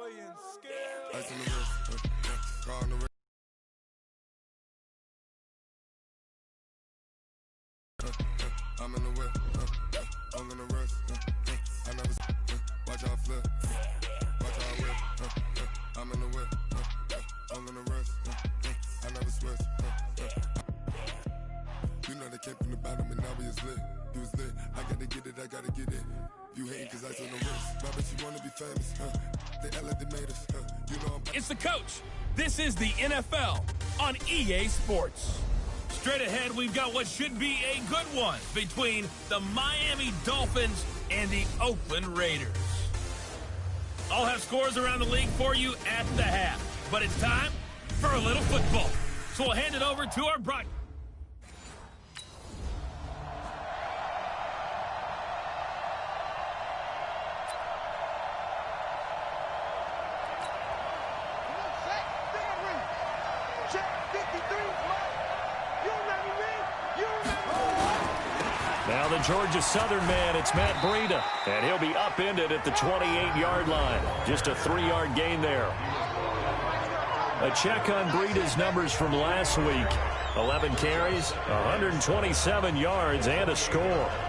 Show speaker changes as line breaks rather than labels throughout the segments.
playing scale.
Ice in the wrist, car on the wrist. I'm in the whip, I'm in the wrist. I never watch how I flip, watch how I whip. I'm in the whip, I'm in the wrist. I never switch. You know they came from the bottom and now we is lit. He was lit. I gotta get it, I gotta get it. You hating cause ice on the wrist. But you wanna be famous, They act like they made us, You know I'm...
It's the coach. This is the NFL on EA Sports. Straight ahead, we've got what should be a good one between the Miami Dolphins and the Oakland Raiders. I'll have scores around the league for you at the half, but it's time for a little football. So we'll hand it over to our broadcast.
Now the Georgia Southern man, it's Matt Breida, and he'll be upended at the 28-yard line. Just a 3-yard gain there. A check on Breida's numbers from last week. 11 carries, 127 yards, and a score.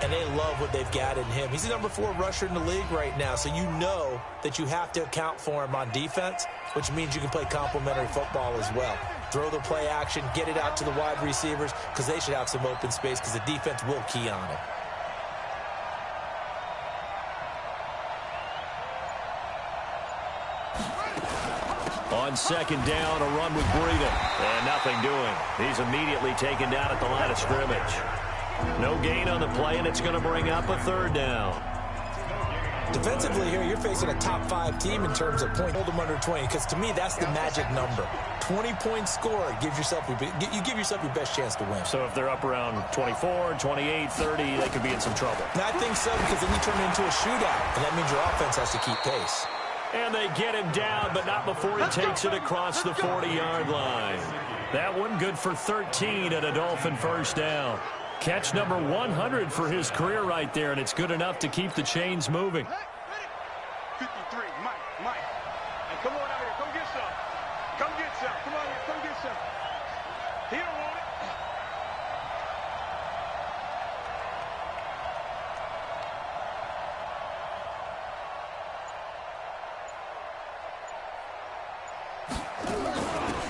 And they love what they've got in him. He's the number 4 rusher in the league right now, so you know that you have to account for him on defense, which means you can play complementary football as well. Throw the play action, get it out to the wide receivers, because they should have some open space because the defense will key on it.
On second down, a run with Breida. And nothing doing. He's immediately taken down at the line of scrimmage. No gain on the play, and it's going to bring up a 3rd down.
Defensively here, you're facing a top 5 team in terms of points. Hold them under 20, because to me, that's the magic number. 20-point score, you give yourself your best chance to win.
So if they're up around 24, 28, 30, they could be in some trouble.
And I think so, because then you turn it into a shootout, and that means your offense has to keep pace.
And they get him down, but not before he takes it across the 40-yard line. That one good for 13 and a Dolphin 1st down. Catch number 100 for his career right there, and it's good enough to keep the chains moving.
53, Mike. Hey, come on out here. Come get some. Come get some. Come on here. Come get some. He don't want it.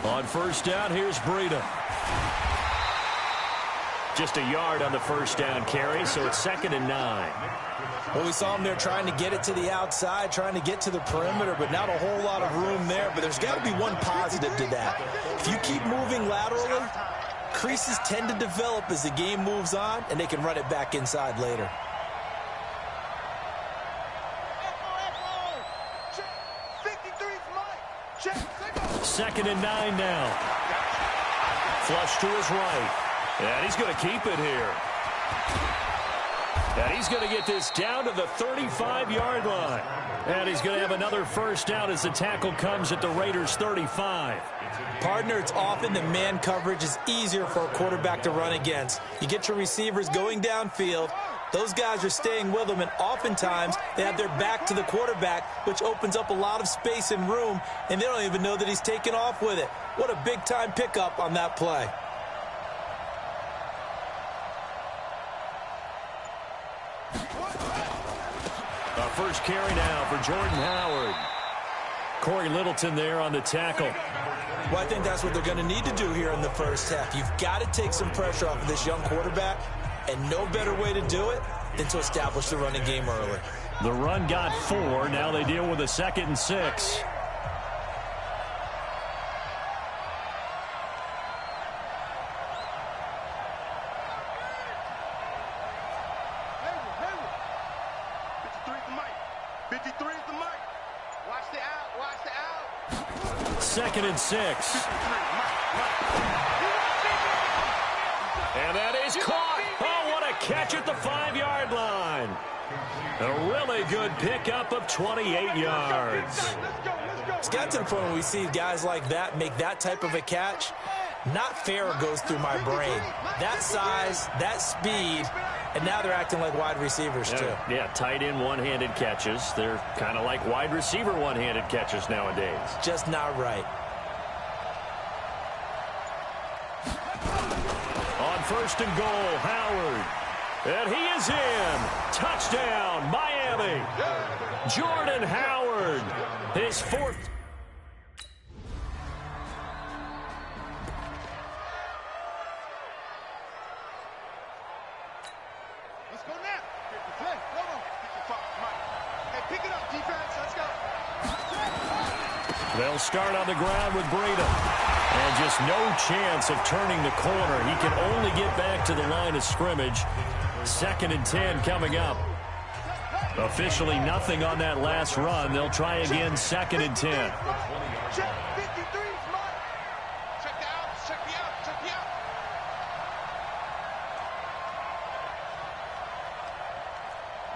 On 1st down, here's Breida. Just a yard on the 1st down carry, so it's 2nd and 9.
Well, we saw him there trying to get it to the outside, trying to get to the perimeter, but not a whole lot of room there. But there's got to be one positive to that. If you keep moving laterally, creases tend to develop as the game moves on, and they can run it back inside later.
Second and 9 now. Flush to his right. And he's going to keep it here. And he's going to get this down to the 35-yard line. And he's going to have another 1st down as the tackle comes at the Raiders' 35.
Partner, it's often the man coverage is easier for a quarterback to run against. You get your receivers going downfield. Those guys are staying with them, and oftentimes they have their back to the quarterback, which opens up a lot of space and room, and they don't even know that he's taken off with it. What a big-time pickup on that play.
A first carry now for Jordan Howard. Corey Littleton there on the tackle.
Well, I think that's what they're going to need to do here in the 1st half. You've got to take some pressure off of this young quarterback, and no better way to do it than to establish the running game early.
The run got 4. Now they deal with a 2nd and 6. Second and 6. And that is caught. Oh, what a catch at the 5-yard line. A really good pickup of 28 yards.
It's got to the point when we see guys like that make that type of a catch. Not fair goes through my brain. That size, that speed, And now they're acting like wide receivers, too.
Yeah, tight end one-handed catches. They're kind of like wide receiver one-handed catches nowadays.
Just not right.
On 1st and goal, Howard. And he is in. Touchdown, Miami. Jordan Howard, his 4th.
Let's go now. Play. Go on. Hey, pick it up, defense. Let's go.
They'll start on the ground with Breida. And just no chance of turning the corner. He can only get back to the line of scrimmage. 2nd and 10 coming up. Officially nothing on that last run. They'll try again 2nd and 10.
Check 53 is mine. Check the out. Check the out. Check the out.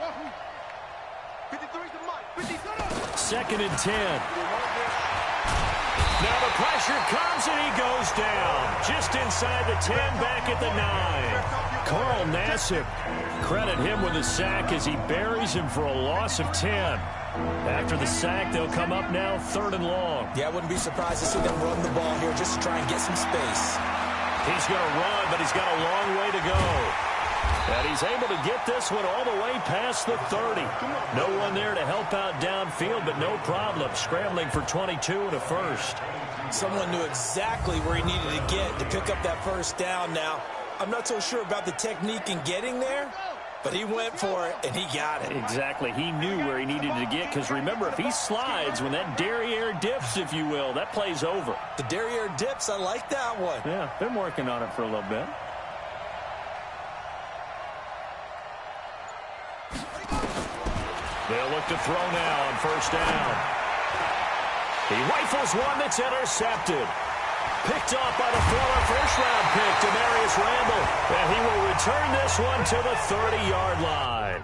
Wahoo. 53 is mine.
2nd and 10. Now the pressure comes and he goes down. Just inside the 10, back at the 9. Carl Nassib, credit him with a sack as he buries him for a loss of 10. After the sack, they'll come up now 3rd and long.
Yeah, I wouldn't be surprised to see them run the ball here just to try and get some space.
He's going to run, but he's got a long way to go. And he's able to get this one all the way past the 30. No one there to help out downfield, but no problem. Scrambling for 22 and a first.
Someone knew exactly where he needed to get to pick up that first down now. I'm not so sure about the technique in getting there, but he went for it, and he got it.
Exactly. He knew where he needed to get, because remember, if he slides, when that derriere dips, if you will, that play's over.
The derriere dips, I like that one.
Yeah, been working on it for a little bit. They'll look to throw now on 1st down. He rifles one that's intercepted. Picked off by the former first-round pick, Demarius Randall. And he will return this one to the 30-yard line.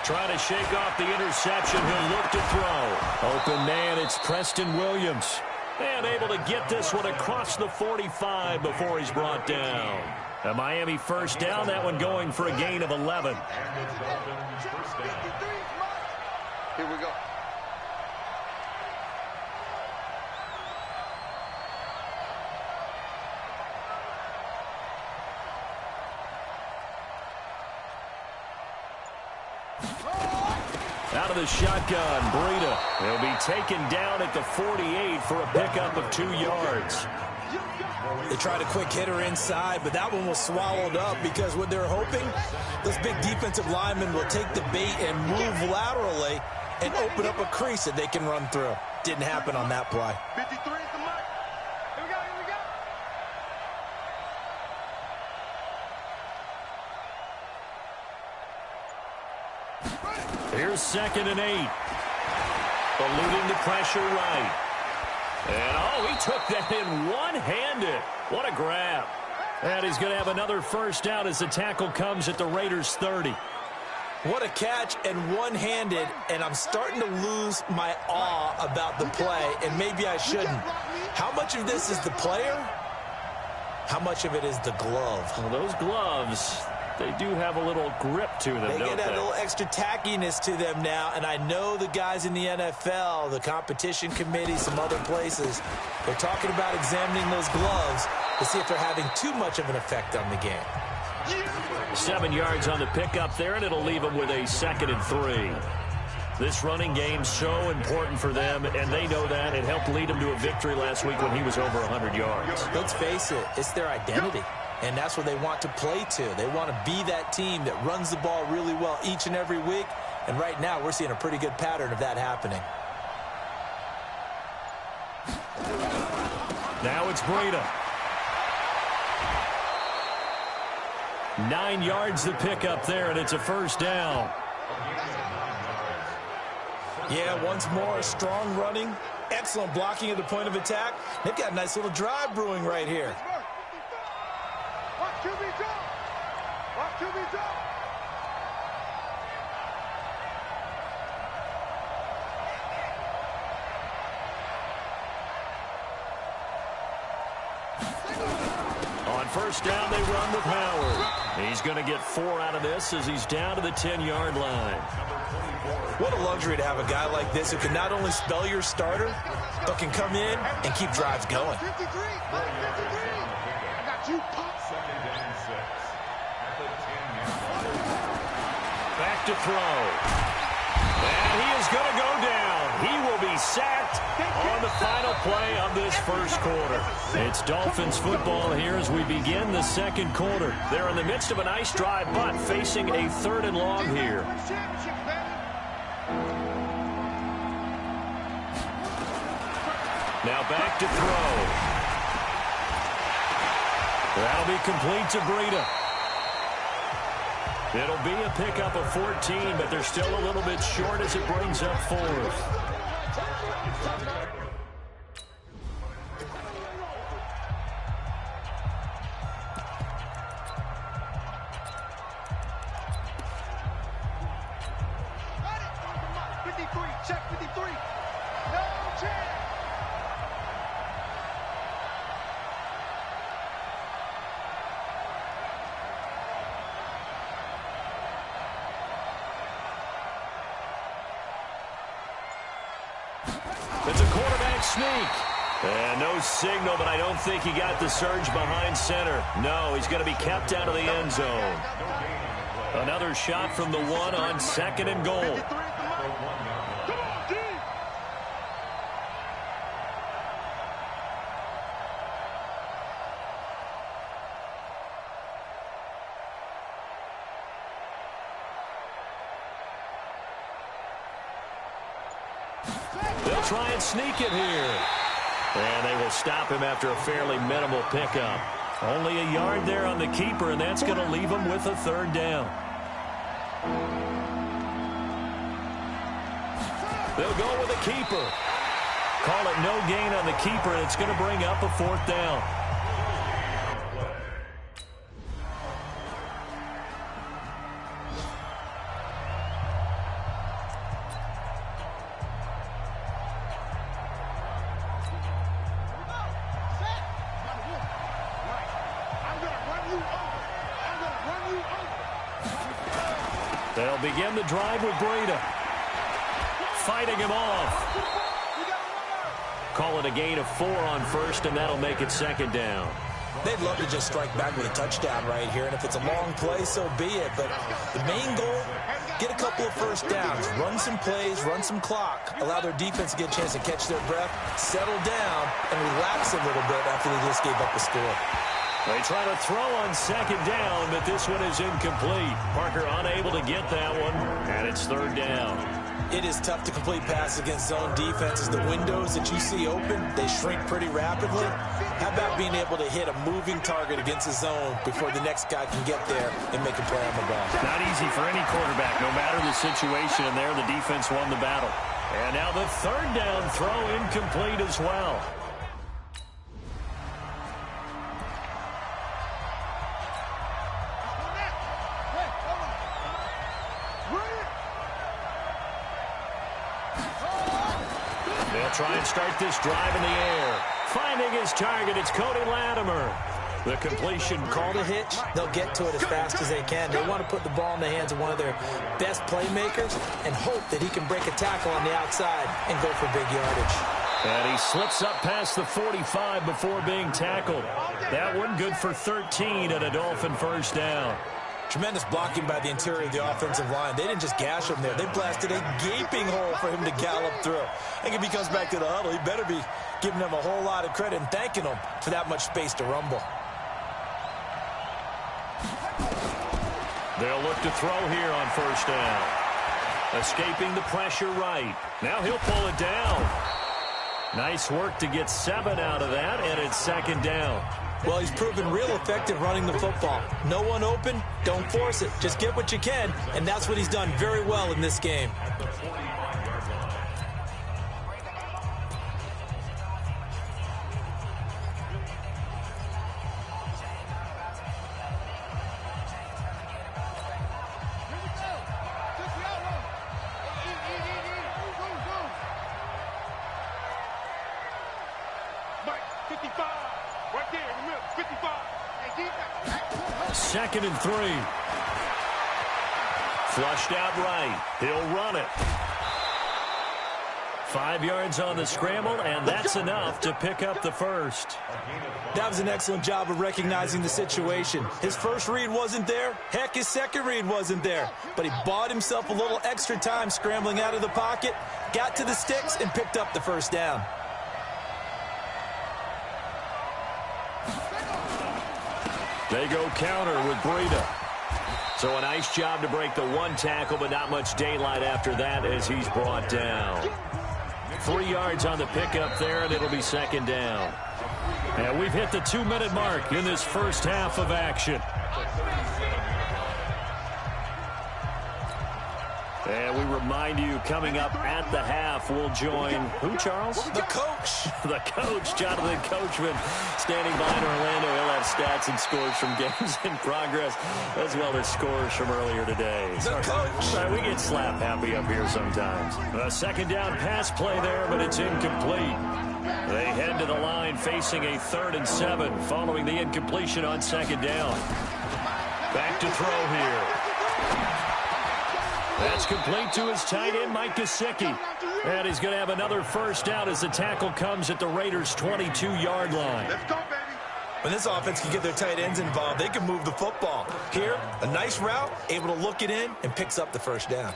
Trying to shake off the interception. He'll look to throw. Open man, it's Preston Williams. And able to get this one across the 45 before he's brought down. A Miami first down, that one going for a gain of 11.
Here we go.
Out of the shotgun, Breida. He'll be taken down at the 48 for a pickup of 2 yards.
They tried a quick hitter inside, but that one was swallowed up because what they're hoping, those big defensive linemen will take the bait and move laterally and open up a crease that they can run through. Didn't happen on that play.
53 is the mark. Here we go, here we go.
Here's 2nd and 8. Eluding the pressure right. And, oh, he took that in one-handed. What a grab. And he's going to have another first down as the tackle comes at the Raiders' 30.
What a catch and one-handed, and I'm starting to lose my awe about the play, and maybe I shouldn't. How much of this is the player? How much of it is the glove?
Well, those gloves, they do have a little grip to them,
They
don't
get that little extra tackiness to them now, and I know the guys in the NFL, the competition committee, some other places, they're talking about examining those gloves to see if they're having too much of an effect on the game.
7 yards on the pickup there, and it'll leave them with a 2nd and 3. This running game's so important for them, and they know that. It helped lead them to a victory last week when he was over 100 yards.
Let's face it, it's their identity, and that's what they want to play to. They want to be that team that runs the ball really well each and every week, and right now we're seeing a pretty good pattern of that happening.
Now it's Breida. 9 yards the pickup there, and it's a first down.
Yeah, once more, strong running, excellent blocking at the point of attack. They've got a nice little drive brewing right here.
Watch QB jump. Watch QB jump.
On first down, they run with Howard. He's going to get 4 out of this as he's down to the 10-yard line.
What a luxury to have a guy like this who can not only spell your starter, but can come in and keep drives going.
53, 53. I got you, Pop.
Back to throw. And he is going to go down. He will be sacked on the final play of this first quarter. It's Dolphins football here as we begin the second quarter. They're in the midst of a nice drive, but facing a 3rd and long here. Now back to throw. That'll be complete to Breida. It'll be a pickup of 14, but they're still a little bit short as it brings up 4th.
Check 53. No chance.
It's a quarterback sneak. And no signal, but I don't think he got the surge behind center. No, he's going to be kept out of the end zone. Another shot from the 1 on 2nd and goal. They'll try and sneak it here. And they will stop him after a fairly minimal pickup. Only a yard there on the keeper, and that's going to leave him with a 3rd down. They'll go with a keeper. Call it no gain on the keeper, and it's going to bring up a 4th down. They'll begin the drive with Breida. Fighting him off. Call it a gain of 4 on 1st, and that'll make it 2nd down.
They'd love to just strike back with a touchdown right here, and if it's a long play, so be it. But the main goal, get a couple of first downs, run some plays, run some clock, allow their defense to get a chance to catch their breath, settle down, and relax a little bit after they just gave up a score.
They try to throw on 2nd down, but this one is incomplete. Parker unable to get that one, and it's 3rd down.
It is tough to complete passes against zone defenses. The windows that you see open, they shrink pretty rapidly. How about being able to hit a moving target against the zone before the next guy can get there and make a play on the ball?
Not easy for any quarterback, no matter the situation, and there the defense won the battle. And now the 3rd down throw incomplete as well. They'll try and start this drive in the air. Finding his target, it's Cody Latimer. The completion
called a hitch. They'll get to it as fast as they can. They want to put the ball in the hands of one of their best playmakers and hope that he can break a tackle on the outside and go for big yardage.
And he slips up past the 45 before being tackled. That one good for 13 and a Dolphin first down.
Tremendous blocking by the interior of the offensive line. They didn't just gash him there. They blasted a gaping hole for him to gallop through. I think if he comes back to the huddle, he better be giving them a whole lot of credit and thanking them for that much space to rumble.
They'll look to throw here on first down. Escaping the pressure right. Now he'll pull it down. Nice work to get 7 out of that, and it's 2nd down.
Well, he's proven real effective running the football. No one open, don't force it. Just get what you can, and that's what he's done very well in this game.
2nd and 3. Flushed out right. He'll run it. 5 yards on the scramble, and that's enough to pick up the first.
That was an excellent job of recognizing the situation. His first read wasn't there. Heck, his second read wasn't there. But he bought himself a little extra time scrambling out of the pocket, got to the sticks, and picked up the first down.
They go counter with Breida. So a nice job to break the one tackle, but not much daylight after that as he's brought down. 3 yards on the pickup there, and it'll be 2nd down. And we've hit the 2-minute mark in this first half of action. And we remind you, coming up at the half, we'll join who, Charles?
The coach.
The coach, Jonathan Coachman, standing by in Orlando. He'll have stats and scores from games in progress, as well as scores from earlier today.
The coach.
We get slap happy up here sometimes. A 2nd down pass play there, but it's incomplete. They head to the line facing a 3rd and 7 following the incompletion on 2nd down. Back to throw here. That's complete to his tight end, Mike Gesicki. And he's going to have another first down as the tackle comes at the Raiders' 22-yard line.
Let's go, baby.
When this offense can get their tight ends involved, they can move the football. Here, a nice route, able to look it in, and picks up the first down.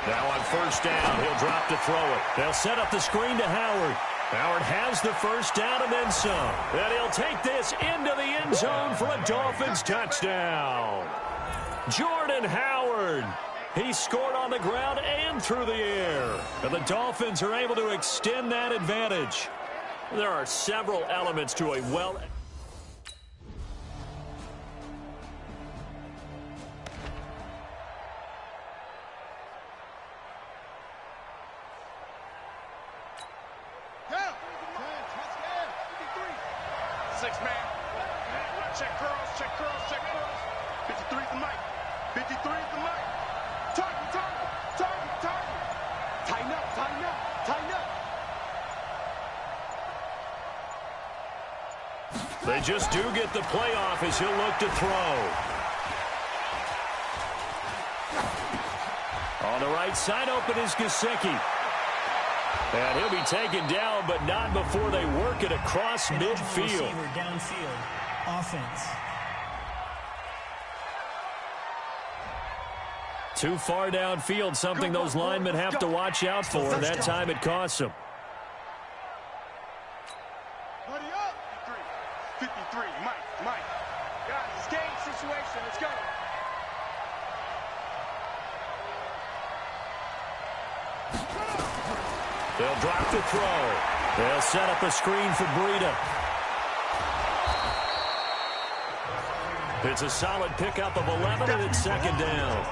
Now on first down, he'll drop to throw it. They'll set up the screen to Howard. Howard has the first down and then some. And he'll take this into the end zone for a Dolphins touchdown. Jordan Howard. He scored on the ground and through the air. And the Dolphins are able to extend that advantage. There are several elements to a well... They just do get the play off as he'll look to throw. On the right side, open is Gesicki. And he'll be taken down, but not before they work it across midfield.
Downfield, offense.
Too far downfield, something those linemen have to watch out for. That time it costs them.
53, Mike. Guys, it's game situation. Let's go.
They'll drop the throw. They'll set up a screen for Breida. It's a solid pickup of 11, and it's 2nd down.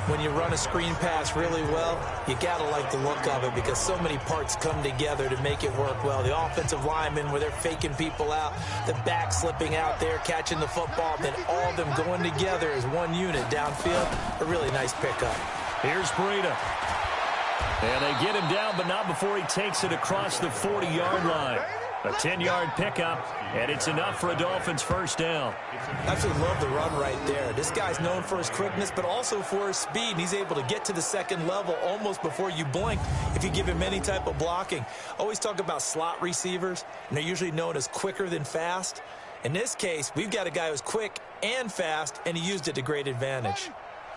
When you run a screen pass really well, you got to like the look of it because so many parts come together to make it work well. The offensive linemen, where they're faking people out, the back slipping out there, catching the football, then all of them going together as one unit downfield. A really nice pickup.
Here's Breida. And they get him down, but not before he takes it across the 40-yard line. A 10-yard pickup, and it's enough for a Dolphins first down.
I absolutely love the run right there. This guy's known for his quickness, but also for his speed. And he's able to get to the second level almost before you blink if you give him any type of blocking. Always talk about slot receivers, and they're usually known as quicker than fast. In this case, we've got a guy who's quick and fast, and he used it to great advantage.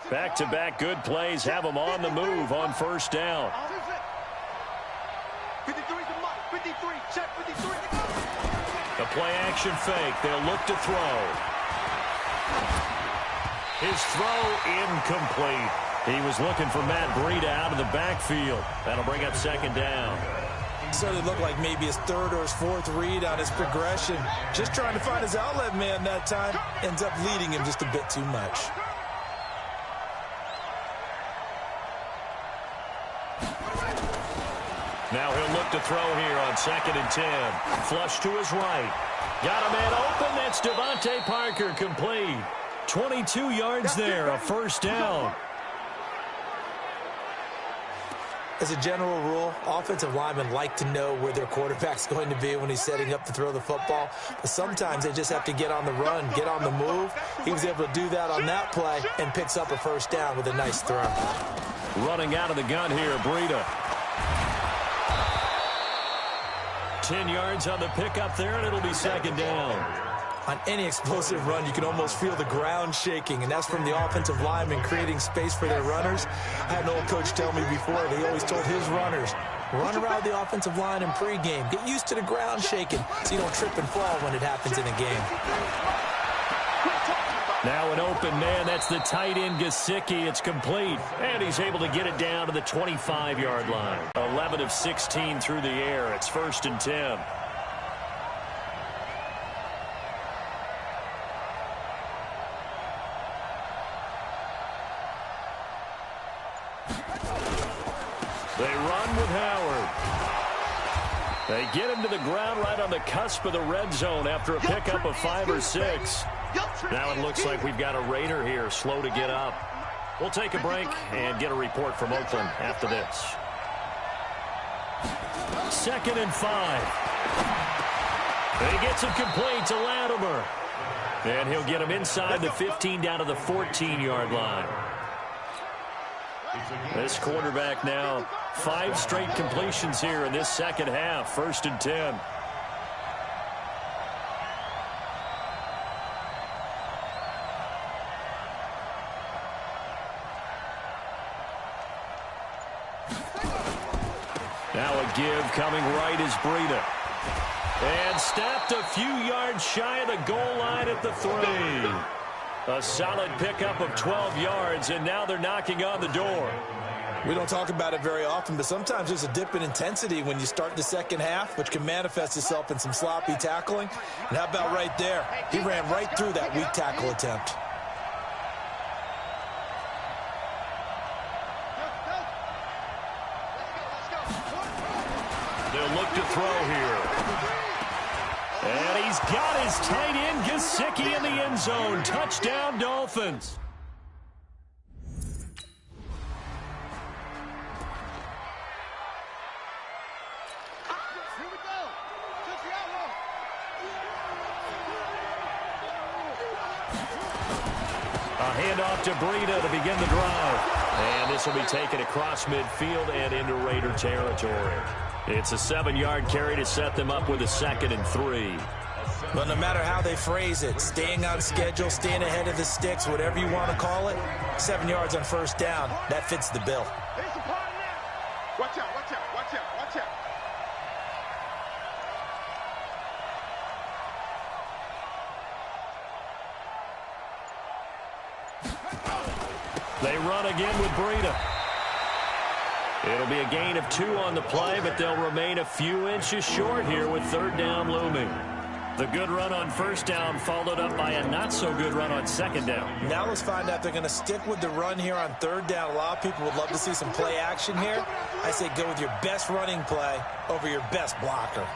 Back-to-back good plays have him on the move on first down.
53 to Mike. 53. Check 53.
The play-action fake. They'll look to throw. His throw incomplete. He was looking for Matt Breida out of the backfield. That'll bring up 2nd down.
Certainly looked like maybe his 3rd or his 4th read on his progression. Just trying to find his outlet man that time. Ends up leading him just a bit too much.
Now he'll look to throw here on 2nd and 10. Flush to his right. Got a man open. That's Devontae Parker complete. 22 yards there, a first down.
As a general rule, offensive linemen like to know where their quarterback's going to be when he's setting up to throw the football. But sometimes they just have to get on the run, get on the move. He was able to do that on that play and picks up a first down with a nice throw.
Running out of the gun here, Breida. 10 yards on the pickup there, and it'll be second down.
On any explosive run, you can almost feel the ground shaking, and that's from the offensive linemen creating space for their runners. I had an old coach tell me before that he always told his runners, run around the offensive line in pregame. Get used to the ground shaking so you don't trip and fall when it happens in a game.
Now an open man. That's the tight end, Gesicki. It's complete, and he's able to get it down to the 25-yard line. 11 of 16 through the air. It's 1st and 10. They run with Howard. They get him to the ground right on the cusp of the red zone after a pickup of 5 or 6. Now it looks like we've got a Raider here, slow to get up. We'll take a break and get a report from Oakland after this. 2nd and 5. He gets it complete to Latimer. And he'll get him inside the 15 down to the 14-yard line. This quarterback now 5 straight completions here in this second half. 1st and 10. Now a give coming right is Breida. And stopped a few yards shy of the goal line at the 3. A solid pickup of 12 yards, and now they're knocking on the door.
We don't talk about it very often, but sometimes there's a dip in intensity when you start the second half, which can manifest itself in some sloppy tackling. And how about right there? He ran right through that weak tackle attempt.
They'll look to throw here. And he's got his tight end, Gesicki, in the end zone. Touchdown, Dolphins. A handoff to Breida to begin the drive. And this will be taken across midfield and into Raider territory. It's a 7-yard carry to set them up with a 2nd and 3.
But no matter how they phrase it, staying on schedule, staying ahead of the sticks, whatever you want to call it, 7 yards on 1st down, that fits the bill.
Watch out, watch out, watch out, watch out.
They run again with Breida. It'll be a gain of 2 on the play, but they'll remain a few inches short here with 3rd down looming. The good run on 1st down followed up by a not-so-good run on 2nd down.
Now let's find out if they're going to stick with the run here on 3rd down. A lot of people would love to see some play action here. I say go with your best running play over your best blocker.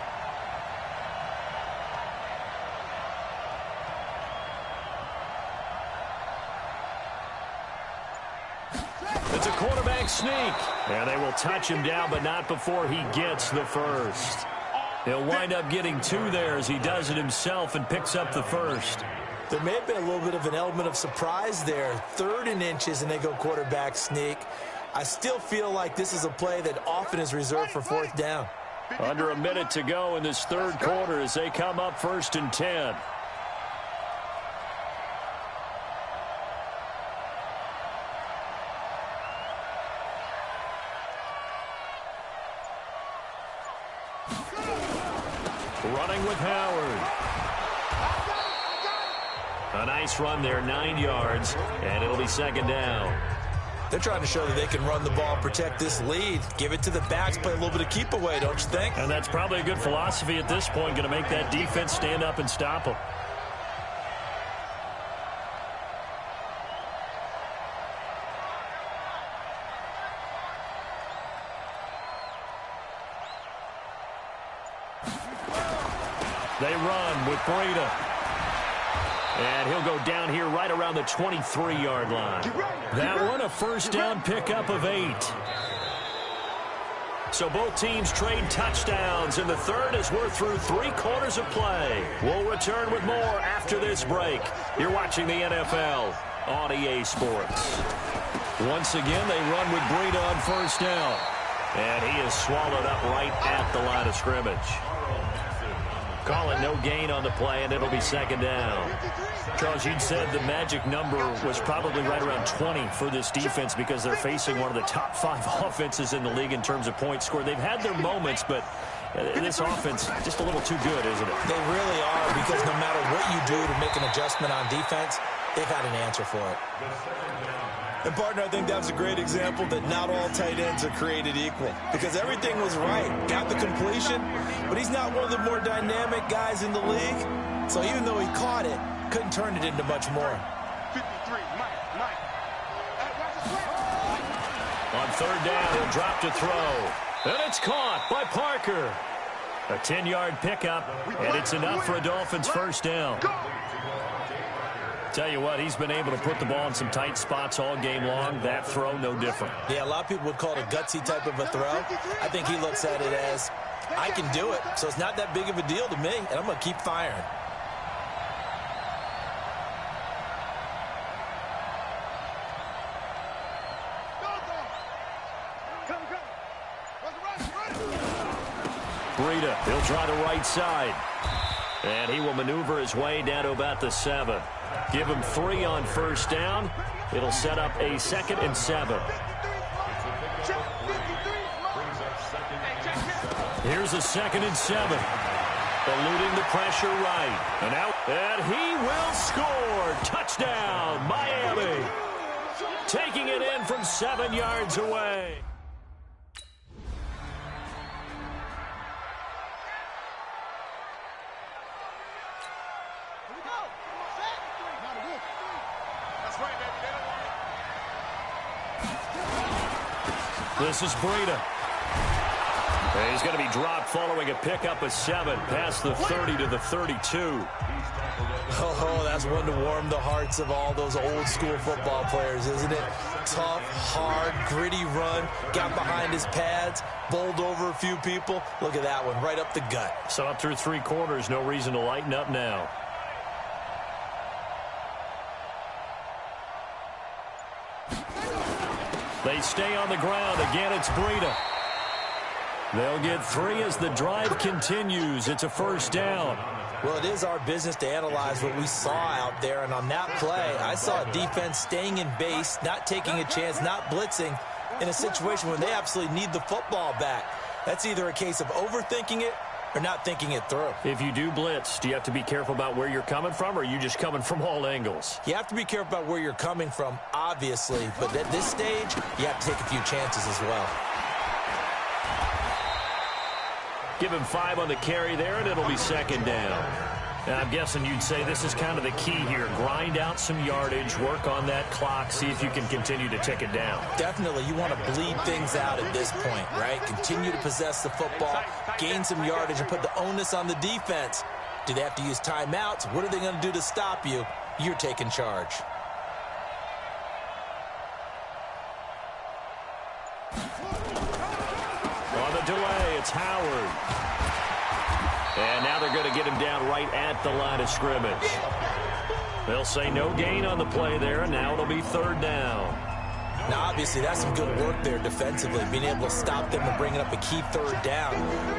It's a quarterback sneak. And they will touch him down, but not before he gets the 1st. He'll wind up getting 2 there as he does it himself and picks up the 1st.
There may have been a little bit of an element of surprise there. 3rd and inches, and they go quarterback sneak. I still feel like this is a play that often is reserved for 4th down.
Under a minute to go in this 3rd quarter as they come up 1st and 10. Running with Howard. A nice run there, 9 yards, and it'll be 2nd down.
They're trying to show that they can run the ball and protect this lead. Give it to the backs, play a little bit of keep away, don't you think?
And that's probably a good philosophy at this point, going to make that defense stand up and stop them. They run with Breida. And he'll go down here right around the 23-yard line. That one a 1st down pickup of 8. So both teams trade touchdowns in the third as we're through 3 quarters of play. We'll return with more after this break. You're watching the NFL on EA Sports. Once again, they run with Breida on first down. And he is swallowed up right at the line of scrimmage. Call it no gain on the play, and it'll be second down. Charles, you'd said the magic number was probably right around 20 for this defense because they're facing one of the top 5 offenses in the league in terms of points scored. They've had their moments, but this offense just a little too good, isn't it?
They really are, because no matter what you do to make an adjustment on defense, they've had an answer for it. And, partner, I think that was a great example that not all tight ends are created equal, because everything was right. Got the completion, but he's not one of the more dynamic guys in the league. So even though he caught it, couldn't turn it into much more.
53, Mike.
On third down, he'll drop to throw. And it's caught by Parker. A 10-yard pickup, and it's enough for a Dolphins first down. Tell you what, he's been able to put the ball in some tight spots all game long. That throw, no different.
Yeah, a lot of people would call it a gutsy type of a throw. I think he looks at it as, I can do it, so it's not that big of a deal to me, and I'm going to keep firing.
Breida, he'll try the right side. And he will maneuver his way down to about the 7. Give him 3 on first down. It'll set up a 2nd and 7. Here's a 2nd and 7. Eluding the pressure right. And he will score. Touchdown, Miami. Taking it in from 7 yards away. This is Breida. And he's going to be dropped following a pickup of 7 past the 30 to the 32.
Oh, that's one to warm the hearts of all those old school football players, isn't it? Tough, hard, gritty run, got behind his pads, bowled over a few people. Look at that one, right up the gut.
So up through 3 quarters, no reason to lighten up now. They stay on the ground. Again, it's Breida. They'll get 3 as the drive continues. It's a first down.
Well, it is our business to analyze what we saw out there. And on that play, I saw a defense staying in base, not taking a chance, not blitzing in a situation where they absolutely need the football back. That's either a case of overthinking it or not thinking it through.
If you do blitz, do you have to be careful about where you're coming from, or are you just coming from all angles?
You have to be careful about where you're coming from, obviously. But at this stage, you have to take a few chances as well.
Give him 5 on the carry there, and it'll be second down. Now, I'm guessing you'd say this is kind of the key here. Grind out some yardage, work on that clock, see if you can continue to tick it down.
Definitely. You want to bleed things out at this point, right? Continue to possess the football, gain some yardage, and put the onus on the defense. Do they have to use timeouts? What are they going to do to stop you? You're taking charge.
On the delay, it's Howard. And now they're going to get him down right at the line of scrimmage. They'll say no gain on the play there, and now it'll be third down.
Now, obviously, that's some good work there defensively, being able to stop them and bringing up a key third down.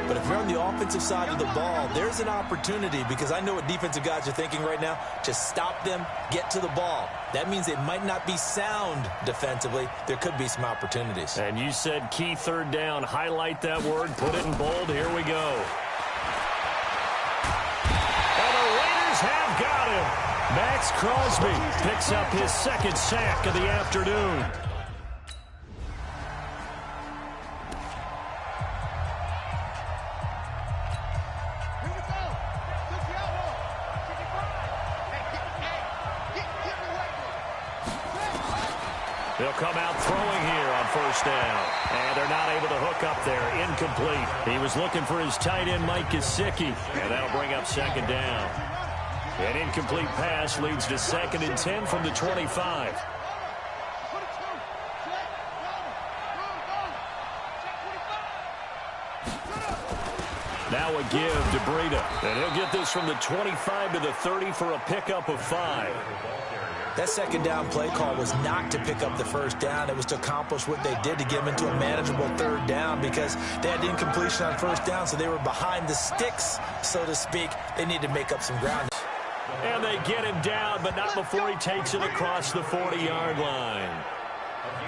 But if you're on the offensive side of the ball, there's an opportunity, because I know what defensive guys are thinking right now. Just stop them, get to the ball. That means they might not be sound defensively. There could be some opportunities.
And you said key third down. Highlight that word, put it in bold. Here we go. And the Raiders have got him. Max Crosby picks up his 2nd sack of the afternoon. They'll come out throwing here on first down. And they're not able to hook up there. Incomplete. He was looking for his tight end, Mike Gesicki. And that'll bring up second down. An incomplete pass leads to 2nd and 10 from the 25. Now a give to Breida. And he'll get this from the 25 to the 30 for a pickup of 5.
That second down play call was not to pick up the first down. It was to accomplish what they did to get them into a manageable third down because they had incompletion on first down, so they were behind the sticks, so to speak. They need to make up some ground.
And they get him down, but not before he takes it across the 40-yard line.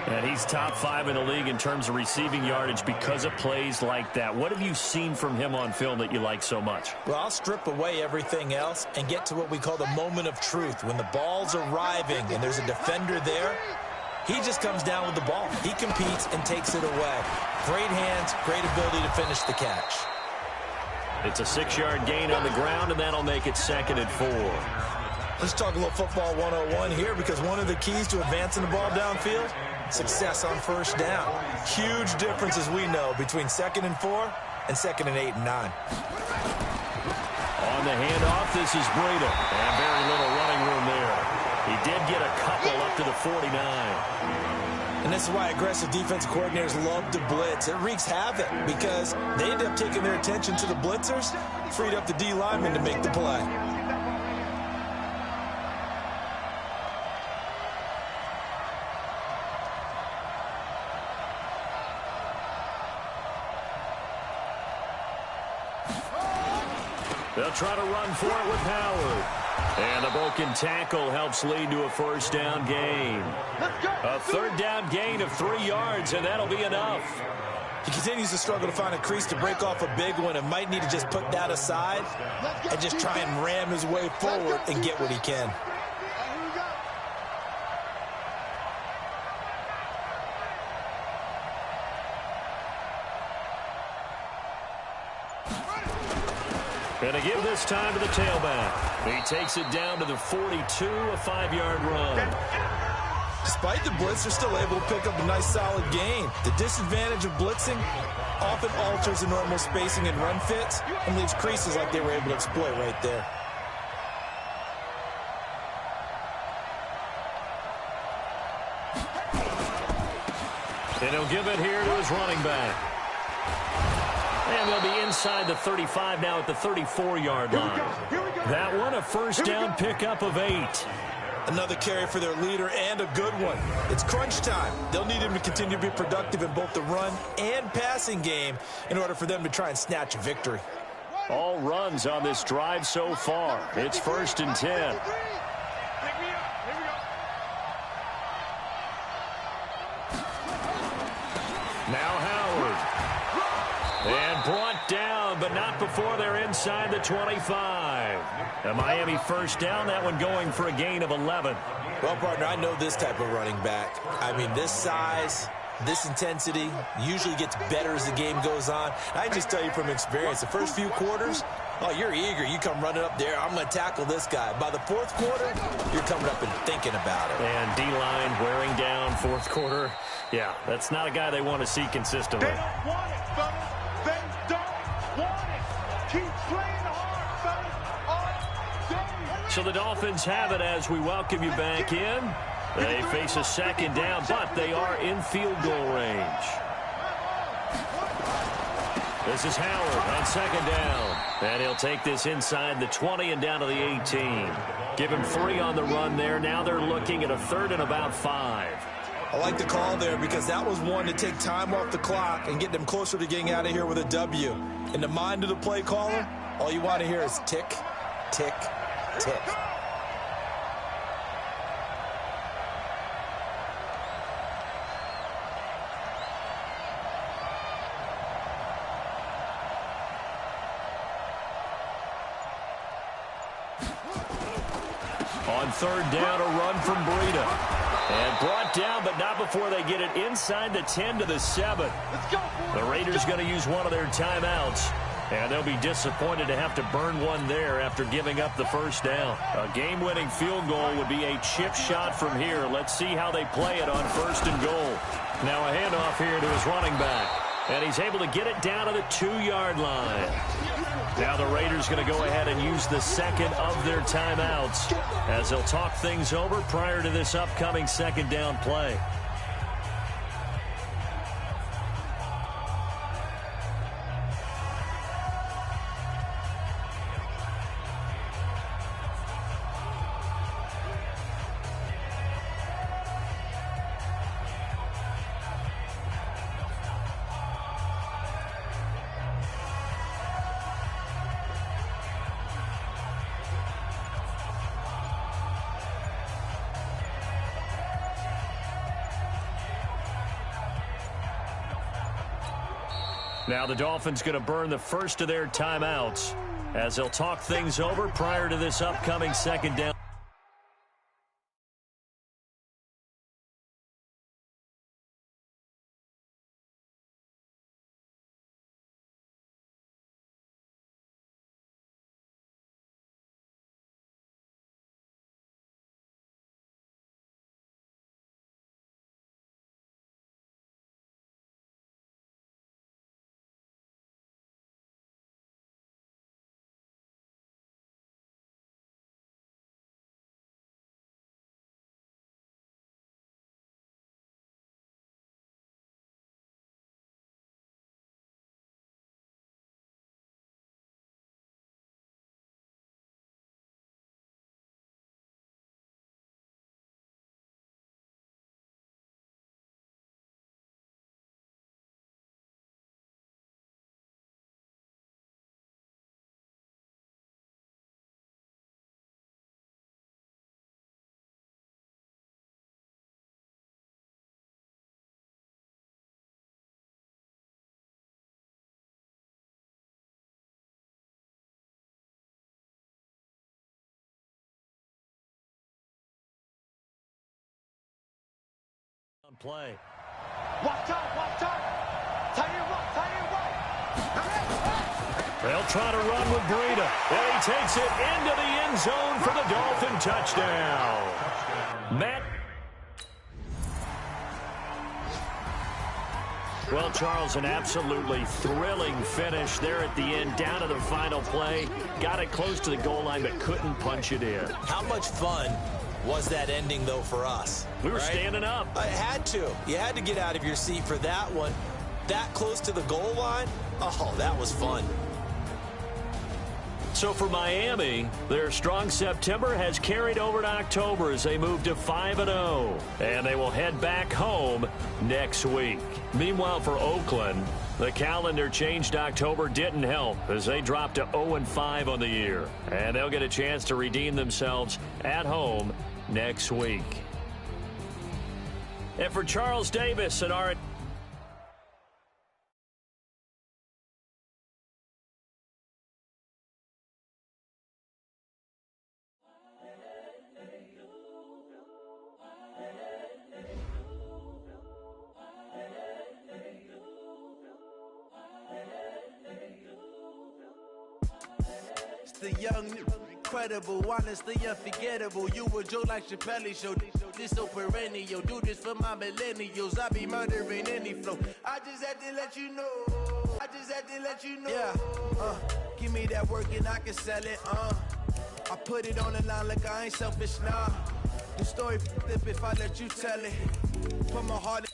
And he's top 5 in the league in terms of receiving yardage because of plays like that. What have you seen from him on film that you like so much?
Well, I'll strip away everything else and get to what we call the moment of truth. When the ball's arriving and there's a defender there, he just comes down with the ball. He competes and takes it away. Great hands, great ability to finish the catch.
It's a 6-yard gain on the ground, and that'll make it 2nd and 4.
Let's talk a little football 101 here because one of the keys to advancing the ball downfield, success on first down. Huge difference, as we know, between 2nd and 4 and 2nd and 8 and 9.
On the handoff, this is Breida. And very little running room there. He did get a couple up to the 49.
And this is why aggressive defensive coordinators love to blitz. It wreaks havoc because they end up taking their attention to the blitzers, freed up the D lineman to make the play.
They'll try to run for it with Howard. And a broken tackle helps lead to a first down gain. A third down gain of 3 yards, and that'll be enough.
He continues to struggle to find a crease to break off a big one and might need to just put that aside and just try and ram his way forward and get what he can.
And to give this time to the tailback. He takes it down to the 42, a 5-yard run.
Despite the blitz, they're still able to pick up a nice solid gain. The disadvantage of blitzing often alters the normal spacing and run fits and leaves creases like they were able to exploit right there.
And he'll give it here to his running back. And they'll be inside the 35 now at the 34-yard line. That one, a first down pickup of 8.
Another carry for their leader and a good one. It's crunch time. They'll need him to continue to be productive in both the run and passing game in order for them to try and snatch a victory.
All runs on this drive so far. It's 1st and 10. Now Howard. And brought down, but not before they're inside the 25. A Miami first down, that one going for a gain of 11.
Well, partner, I know this type of running back. I mean, this size, this intensity usually gets better as the game goes on. I just tell you from experience, the first few quarters, oh, you're eager. You come running up there. I'm going to tackle this guy. By the 4th quarter, you're coming up and thinking about it.
And D-line wearing down 4th quarter. Yeah, that's not a guy they want to see consistently.
They don't want it, fellas. They don't want it. Keep playing hard, fellas. All day.
So the Dolphins have it as we welcome you back in. They face a second down, but they are in field goal range. This is Howard on second down. And he'll take this inside the 20 and down to the 18. Give him 3 on the run there. Now they're looking at a 3rd and about 5.
I like the call there because that was one to take time off the clock and get them closer to getting out of here with a W. In the mind of the play caller, all you want to hear is tick, tick, tick.
On 3rd down, a run from Breida. And brought down, but not before they get it inside the 10 to the 7. The Raiders going to use one of their timeouts. And they'll be disappointed to have to burn one there after giving up the first down. A game-winning field goal would be a chip shot from here. Let's see how they play it on 1st and goal. Now a handoff here to his running back. And he's able to get it down to the 2-yard line. Now the Raiders going to go ahead and use the 2nd of their timeouts as they'll talk things over prior to this upcoming 2nd down play. Now the Dolphins going to burn the first of their timeouts as they'll talk things over prior to this upcoming second down. Play.
Watch out.
They'll try to run with Breida, and he takes it into the end zone for the Dolphin touchdown. Matt. Well, Charles, an absolutely thrilling finish there at the end, down to the final play. Got it close to the goal line, but couldn't punch it in.
How much fun was that ending, though, for us?
We were standing up.
I had to. You had to get out of your seat for that one. That close to the goal line? Oh, that was fun.
So for Miami, their strong September has carried over to October as they move to 5-0. And they will head back home next week. Meanwhile, for Oakland, the calendar changed. October didn't help as they dropped to 0-5 on the year. And they'll get a chance to redeem themselves at home next week. And for Charles Davis and our
The young, incredible, honestly unforgettable. You a joke like Chappelle Show. This so perennial. Do this for my millennials. I be murdering any flow. I just had to let you know. Yeah. Give me that work and I can sell it. I put it on the line like I ain't selfish. Nah. The story flip if I let you tell it. Put my heart in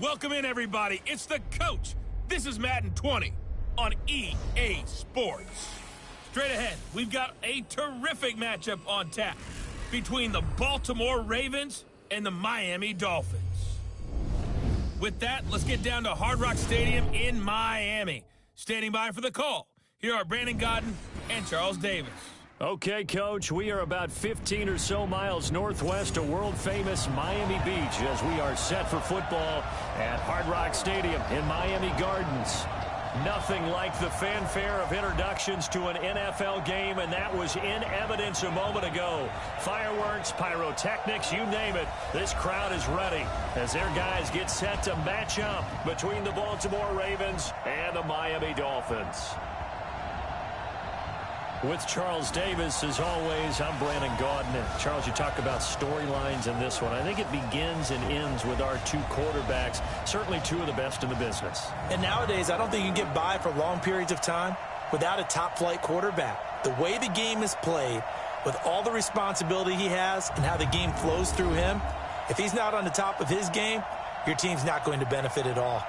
Welcome in, everybody. It's the coach. This is Madden 20 on EA Sports. Straight ahead, we've got a terrific matchup on tap between the Baltimore Ravens and the Miami Dolphins. With that, let's get down to Hard Rock Stadium in Miami. Standing by for the call, here are Brandon Godden and Charles Davis.
Okay, Coach, we are about 15 or so miles northwest of world-famous Miami Beach as we are set for football at Hard Rock Stadium in Miami Gardens. Nothing like the fanfare of introductions to an NFL game, and that was in evidence a moment ago. Fireworks, pyrotechnics, you name it. This crowd is ready as their guys get set to match up between the Baltimore Ravens and the Miami Dolphins. With Charles Davis, as always, I'm Brandon Godden. And Charles, you talk about storylines in this one. I think it begins and ends with our two quarterbacks, certainly two of the best in the business.
And nowadays, I don't think you can get by for long periods of time without a top-flight quarterback. The way the game is played, with all the responsibility he has and how the game flows through him, if he's not on the top of his game, your team's not going to benefit at all.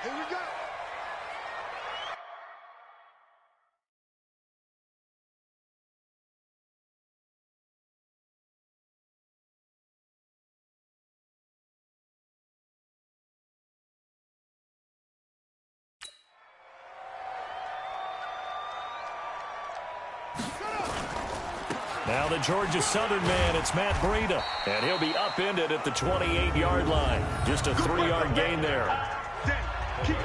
Here we go.
Now the Georgia Southern man, it's Matt Breida, and he'll be upended at the 28-yard line. Just a 3-yard gain there.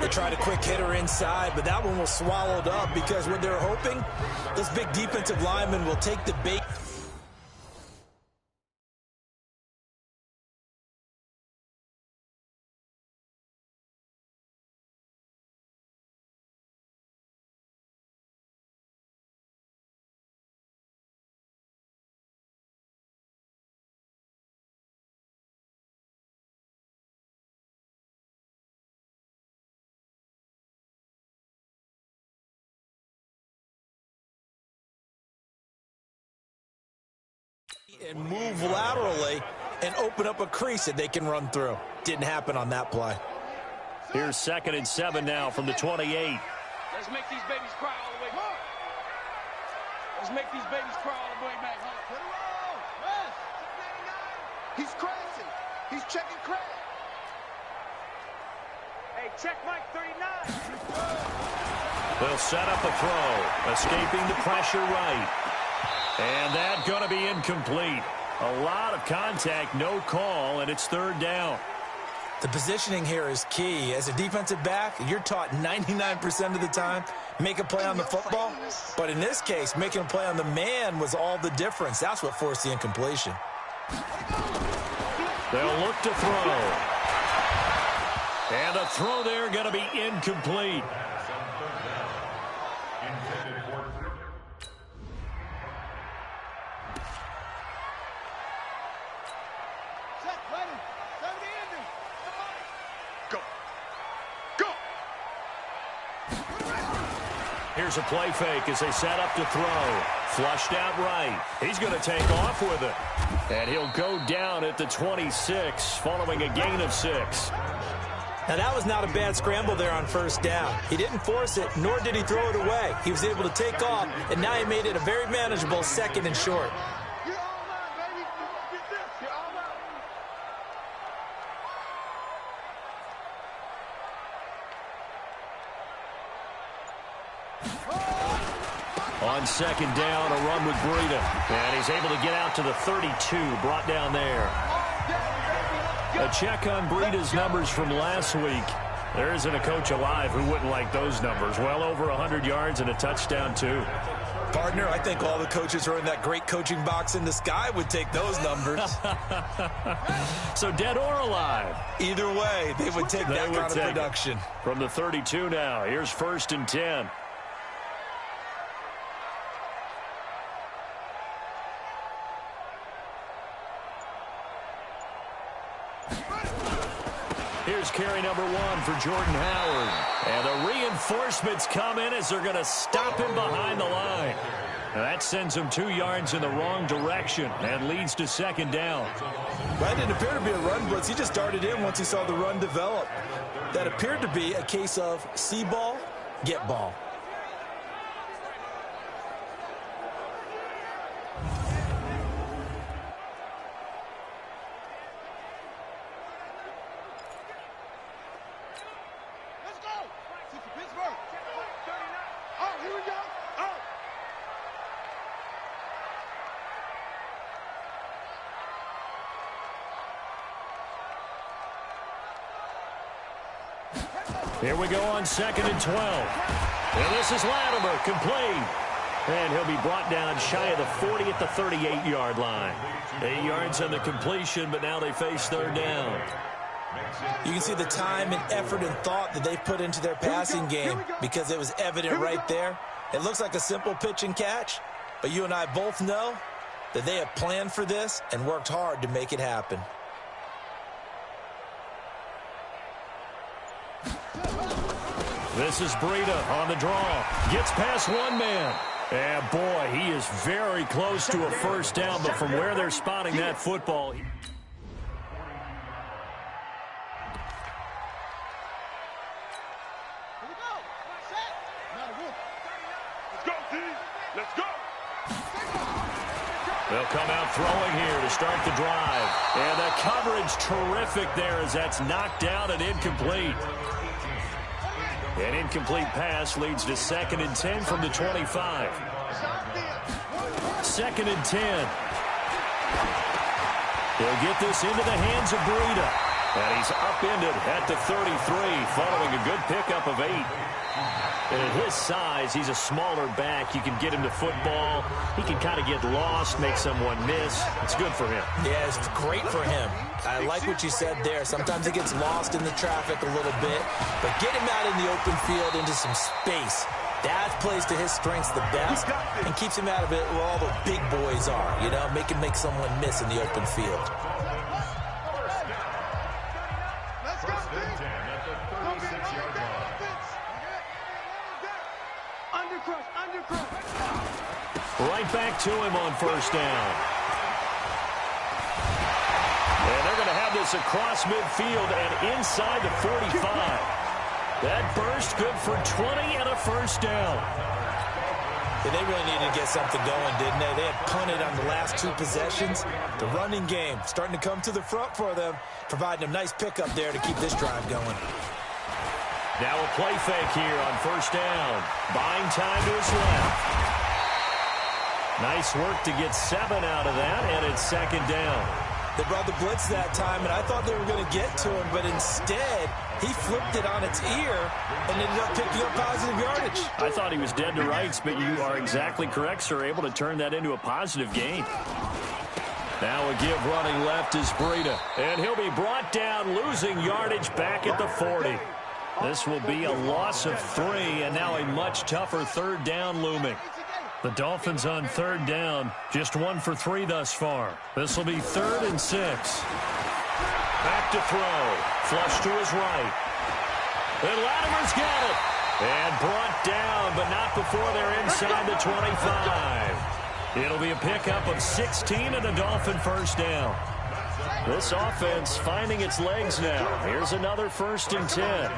They tried a quick hitter inside, but that one was swallowed up because what they're hoping, this big defensive lineman will take the bait. And move laterally and open up a crease that they can run through. Didn't happen on that play.
Here's 2nd and 7 now from the 28.
Let's make these babies cry all the way back. Let's make these babies cry all the way back. He's crazy. He's checking crack. Hey, check Mike 39.
They'll set up a throw, escaping the pressure right. And that's going to be incomplete. A lot of contact, no call, and it's 3rd down.
The positioning here is key. As a defensive back, you're taught 99% of the time, make a play on the football. But in this case, making a play on the man was all the difference. That's what forced the incompletion.
They'll look to throw. And the throw there going to be incomplete. Here's a play fake as they set up to throw. Flushed out right. He's going to take off with it. And he'll go down at the 26 following a gain of 6.
Now, that was not a bad scramble there on first down. He didn't force it, nor did he throw it away. He was able to take off, and now he made it a very manageable 2nd and short.
On 2nd down, a run with Breida. And he's able to get out to the 32, brought down there. A check on Breida's numbers from last week. There isn't a coach alive who wouldn't like those numbers. Well over 100 yards and a touchdown, too.
Partner, I think all the coaches who are in that great coaching box in the sky would take those numbers.
So dead or alive?
Either way, they would take that kind of production.
From the 32 now, here's 1st and 10. Here's carry number 1 for Jordan Howard. And the reinforcements come in as they're going to stop him behind the line. Now that sends him 2 yards in the wrong direction and leads to 2nd down.
That didn't appear to be a run blitz. He just darted in once he saw the run develop. That appeared to be a case of see ball, get ball.
Here we go on 2nd and 12. And this is Latimer, complete. And he'll be brought down shy of the 40 at the 38-yard line. 8 yards on the completion, but now they face 3rd down.
You can see the time and effort and thought that they put into their passing game because it was evident right there. It looks like a simple pitch and catch, but you and I both know that they have planned for this and worked hard to make it happen.
This is Breida on the draw. Gets past one man. And, boy, he is very close to a 1st down, but from where they're spotting that football...
Let's go, D. Let's go.
They'll come out throwing here to start the drive. And the coverage terrific there as that's knocked down and incomplete. An incomplete pass leads to 2nd and 10 from the 25. 2nd and 10. He'll get this into the hands of Breida. And he's upended at the 33 following a good pickup of 8. And at his size, he's a smaller back. You can get him to football. He can kind of get lost, make someone miss. It's good for him.
Yeah, it's great for him. I like what you said there. Sometimes he gets lost in the traffic a little bit, but get him out in the open field into some space. That plays to his strengths the best and keeps him out of it where all the big boys are, you know, make someone miss in the open field.
Let's go, D.
Right back to him on 1st down. And they're going to have this across midfield and inside the 45. That burst good for 20 and a 1st down.
Yeah, they really needed to get something going, didn't they? They had punted on the last 2 possessions. The running game starting to come to the front for them, providing a nice pickup there to keep this drive going.
Now a play fake here on 1st down. Buying time to his left. Nice work to get 7 out of that, and it's 2nd down.
They brought the blitz that time, and I thought they were going to get to him, but instead, he flipped it on its ear and ended up picking up positive yardage.
I thought he was dead to rights, but you are exactly correct, sir. Able to turn that into a positive gain. Now a give running left is Breida, and he'll be brought down, losing yardage back at the 40. This will be a loss of 3, and now a much tougher 3rd down looming. The Dolphins on 3rd down, just 1 for 3 thus far. This will be 3rd and 6. Back to throw. Flush to his right. And Latimer's got it. And brought down, but not before they're inside the 25. It'll be a pickup of 16 and a Dolphin first down. This offense finding its legs now. Here's another 1st and 10.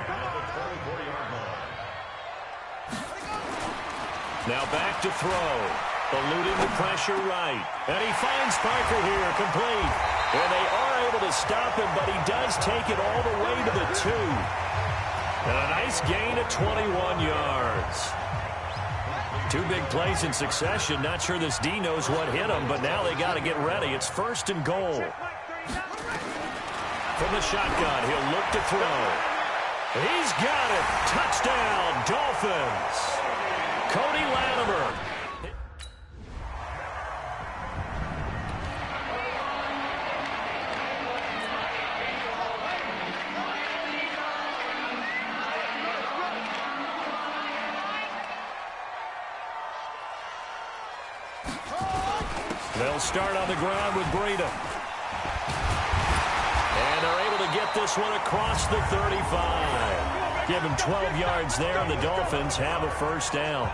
Now back to throw. Eluding the pressure right. And he finds Parker here, complete. And they are able to stop him, but he does take it all the way to the 2. And a nice gain of 21 yards. 2 big plays in succession. Not sure this D knows what hit him, but now they got to get ready. It's 1st and goal. From the shotgun, he'll look to throw. He's got it. Touchdown, Dolphins. Cody Latimer. They'll start on the ground with Breida. And they're able to get this one across the 35. Give him 12 yards there, and the Dolphins have a first down.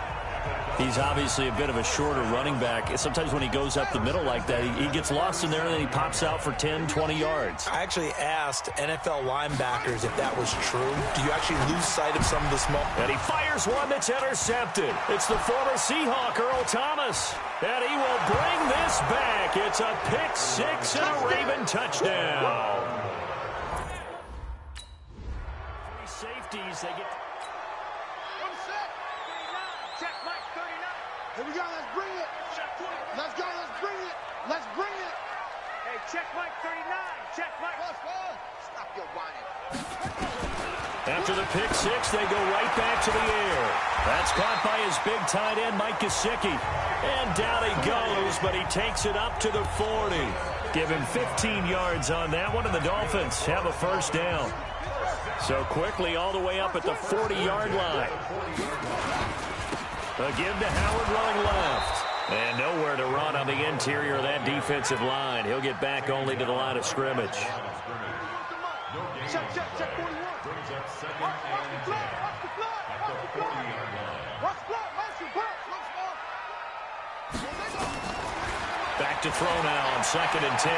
He's obviously a bit of a shorter running back. Sometimes when he goes up the middle like that, he gets lost in there, and then he pops out for 10, 20 yards.
I actually asked NFL linebackers if that was true. Do you actually lose sight of some of the small...
And he fires one that's intercepted. It's the former Seahawk, Earl Thomas. And he will bring this back. It's a pick 6 and a Raven touchdown. 3 safeties. They get...
Check, Mike, 39.
Here we go, let's bring it.
Check 20.
Let's go, let's bring it. Let's bring it.
Hey, check, Mike, 39. Check, Mike.
Let's go. Stop your whining.
After the pick 6, they go right back to the air. That's caught by his big tight end, Mike Gesicki. And down he goes, but he takes it up to the 40. Give him 15 yards on that one, and the Dolphins have a first down. So quickly all the way up at the 40-yard line. Again to Howard running left. And nowhere to run on the interior of that defensive line. He'll get back only to the line of scrimmage.
Check, 41. Watch the flag, watch the flag, watch the flag. Watch the flag, watch the flag, watch the flag.
Back to throw now on 2nd and 10.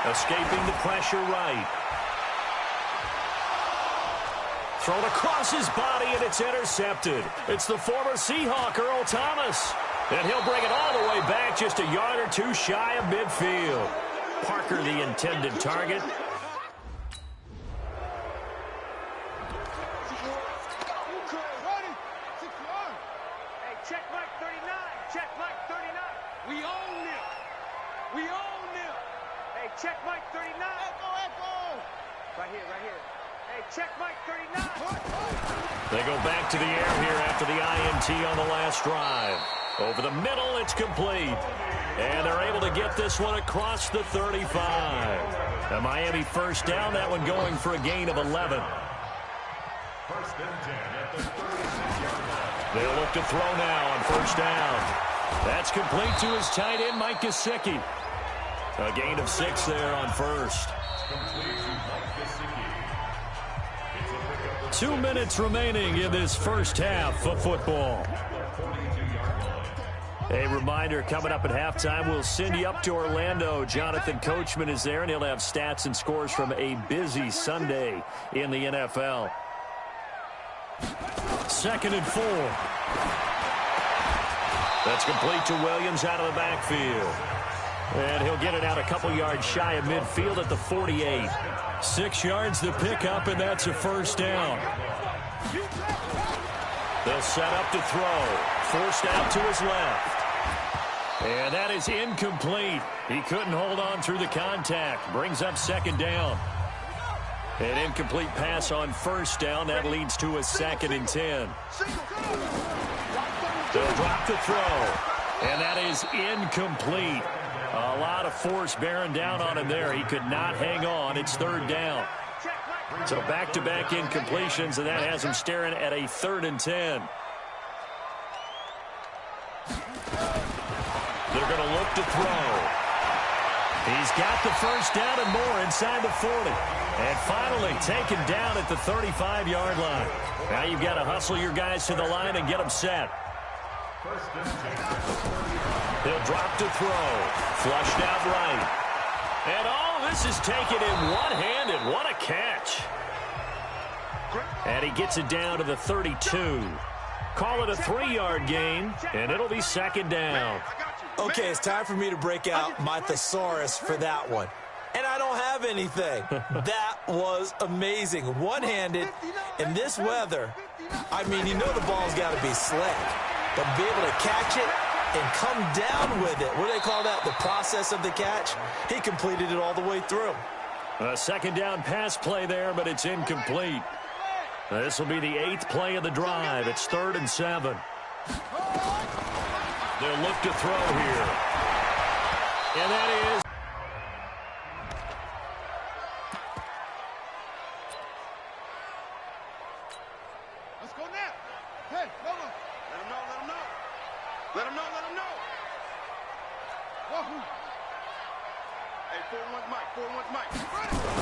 Escaping the pressure right. Thrown across his body, and it's intercepted. It's the former Seahawk, Earl Thomas. And he'll bring it all the way back just a yard or 2 shy of midfield. Parker, the intended target.
Hey, check Mike 39. Check Mike 39. We own them. We own them. Hey, check Mike 39. Echo. Right here, right here. Hey, check Mike 39.
They go back to the air here after the INT on the last drive. Over the middle, it's complete. And they're able to get this one across the 35. The Miami first down, that one going for a gain of 11. They'll look to throw now on first down. That's complete to his tight end, Mike Gesicki. A gain of 6 there on first. 2 minutes remaining in this first half of football. A reminder, coming up at halftime, we'll send you up to Orlando. Jonathan Coachman is there, and he'll have stats and scores from a busy Sunday in the NFL. 2nd and 4. That's complete to Williams out of the backfield. And he'll get it out a couple yards shy of midfield at the 48. 6 yards to pick up, and that's a first down. They'll set up to throw. Forced out to his left. And that is incomplete. He couldn't hold on through the contact. Brings up 2nd down. An incomplete pass on first down. That leads to a 2nd and 10. They'll drop the throw. And that is incomplete. A lot of force bearing down on him there. He could not hang on. It's 3rd down. So back-to-back incompletions, and that has him staring at a 3rd and 10. They're going to look to throw. He's got the first down and more inside the 40. And finally taken down at the 35-yard line. Now you've got to hustle your guys to the line and get them set. He'll drop to throw. Flushed out right. And all this is taken in one-handed. What a catch. And he gets it down to the 32. Call it a 3-yard gain, and it'll be second down.
Okay, it's time for me to break out my thesaurus for that one. And I don't have anything. That was amazing. One-handed in this weather. I mean, you know the ball's got to be slick. But be able to catch it and come down with it. What do they call that? The process of the catch? He completed it all the way through.
A second down pass play there, but it's incomplete. This will be the 8th play of the drive. It's 3rd and 7. They'll look to throw here. And that is...
Let's go now. Hey, no. Let him know. Let him know. Wahoo. Hey, 4-1's Mike.